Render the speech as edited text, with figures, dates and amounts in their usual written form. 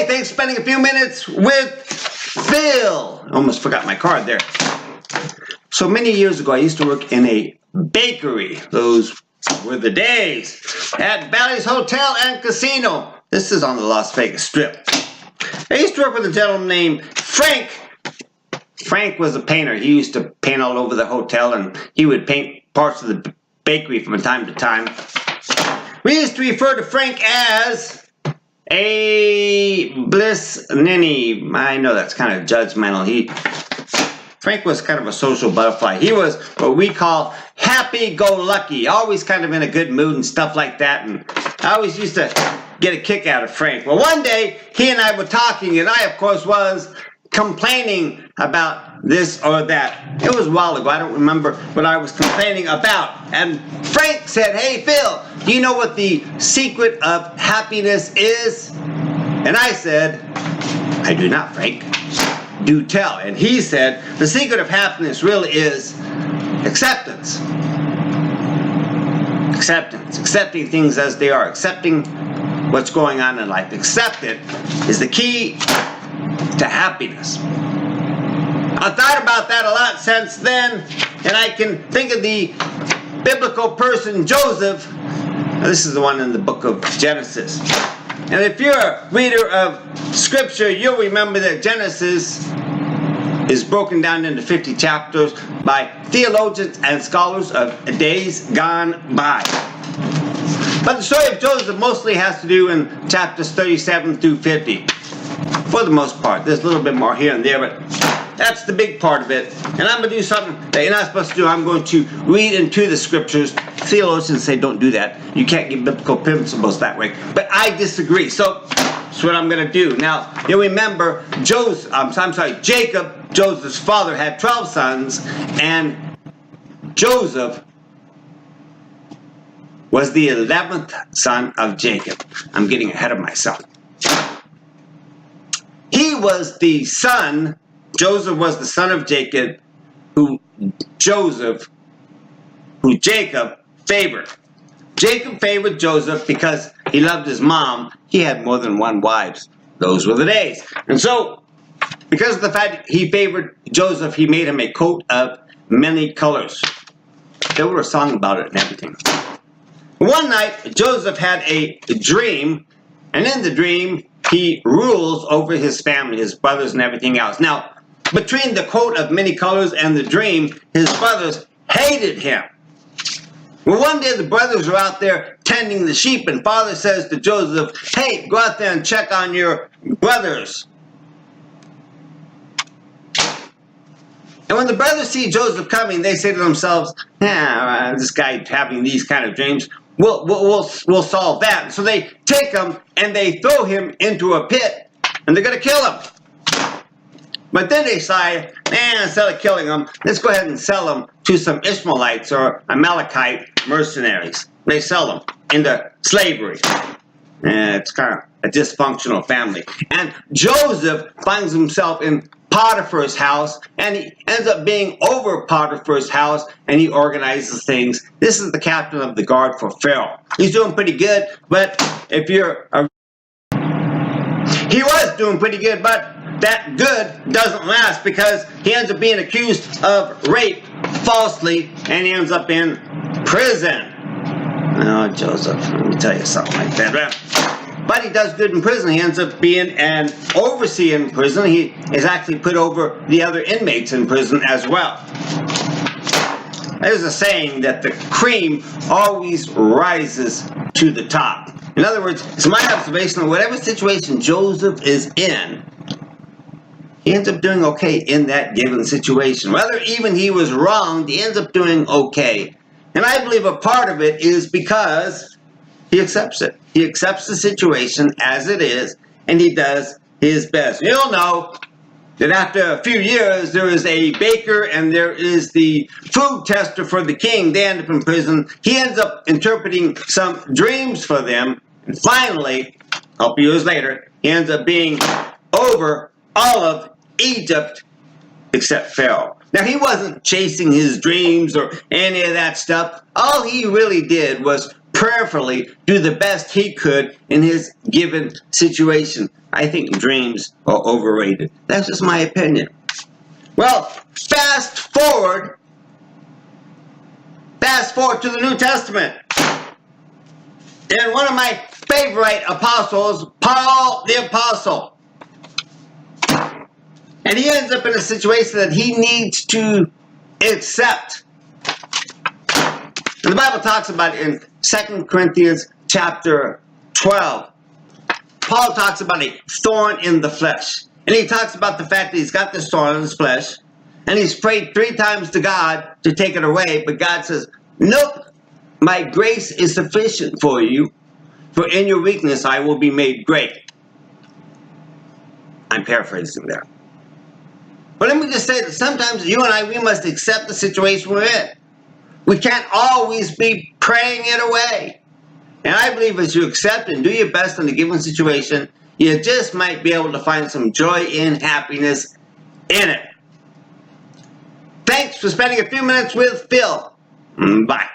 Hey, thanks for spending a few minutes with Phil. Almost forgot my card there. So many years ago, I used to work in a bakery. Those were the days. At Bally's Hotel and Casino. This is on the Las Vegas Strip. I used to work with a gentleman named Frank. Frank was a painter. He used to paint all over the hotel, and he would paint parts of the bakery from time to time. We used to refer to Frank as a bliss ninny. I know that's kind of judgmental. Frank was kind of a social butterfly. He was what we call happy-go-lucky, always kind of in a good mood and stuff like that. And I always used to get a kick out of Frank. Well, one day, he and I were talking, and I, of course, was complaining about this or that. It was a while ago. I don't remember what I was complaining about. And Frank said, "Hey, Phil, do you know what the secret of happiness is?" And I said, "I do not, Frank. Do tell." And he said, "The secret of happiness really is acceptance. Acceptance. Accepting things as they are. Accepting what's going on in life. Accept it is the key to happiness." I've thought about that a lot since then, and I can think of the biblical person Joseph. This is the one in the book of Genesis. And if you're a reader of Scripture, you'll remember that Genesis is broken down into 50 chapters by theologians and scholars of days gone by. But the story of Joseph mostly has to do in chapters 37 through 50. For the most part. There's a little bit more here and there, but that's the big part of it. And I'm going to do something that you're not supposed to do. I'm going to read into the Scriptures. Theologians say don't do that. You can't give biblical principles that way. But I disagree. So that's what I'm going to do. Now, you remember Jacob, Joseph's father, had 12 sons, and Joseph was the 11th son of Jacob. I'm getting ahead of myself. Joseph was the son of Jacob, who Jacob favored. Jacob favored Joseph because he loved his mom. He had more than one wife. Those were the days. And so, because of the fact he favored Joseph, he made him a coat of many colors. There were a song about it and everything. One night, Joseph had a dream, and in the dream, he rules over his family, his brothers and everything else. Now, between the coat of many colors and the dream, his brothers hated him. Well, one day the brothers are out there tending the sheep, and father says to Joseph, "Hey, go out there and check on your brothers." And when the brothers see Joseph coming, they say to themselves, this guy having these kind of dreams, we'll solve that. So they take him and they throw him into a pit, and they're going to kill him. But then they decide, instead of killing him, let's go ahead and sell him to some Ishmaelites or Amalekite mercenaries. They sell him into slavery. It's kind of a dysfunctional family. And Joseph finds himself in Potiphar's house, and he ends up being over Potiphar's house, and he organizes things. This is the captain of the guard for Pharaoh. He's doing pretty good, but he was doing pretty good, but that good doesn't last because he ends up being accused of rape falsely, and he ends up in prison. Oh, Joseph, let me tell you something like that. But he does good in prison. He ends up being an overseer in prison. He is actually put over the other inmates in prison as well. There's a saying that the cream always rises to the top. In other words, it's my observation that whatever situation Joseph is in, he ends up doing okay in that given situation. Whether even he was wronged, he ends up doing okay. And I believe a part of it is because he accepts it. He accepts the situation as it is, and he does his best. You'll know that after a few years, there is a baker and there is the food tester for the king. They end up in prison. He ends up interpreting some dreams for them. And finally, a couple years later, he ends up being over all of Egypt except Pharaoh. Now, he wasn't chasing his dreams or any of that stuff. All he really did was prayerfully do the best he could in his given situation. I think dreams are overrated. That's just my opinion. Well, fast forward to the New Testament. And one of my favorite apostles, Paul the Apostle. And he ends up in a situation that he needs to accept. And the Bible talks about it in 2 Corinthians chapter 12. Paul talks about a thorn in the flesh. And he talks about the fact that he's got this thorn in his flesh. And he's prayed 3 times to God to take it away. But God says, nope, my grace is sufficient for you. For in your weakness I will be made great. I'm paraphrasing there. But let me just say that sometimes you and I, we must accept the situation we're in. We can't always be praying it away. And I believe as you accept and do your best in a given situation, you just might be able to find some joy and happiness in it. Thanks for spending a few minutes with Phil. Bye.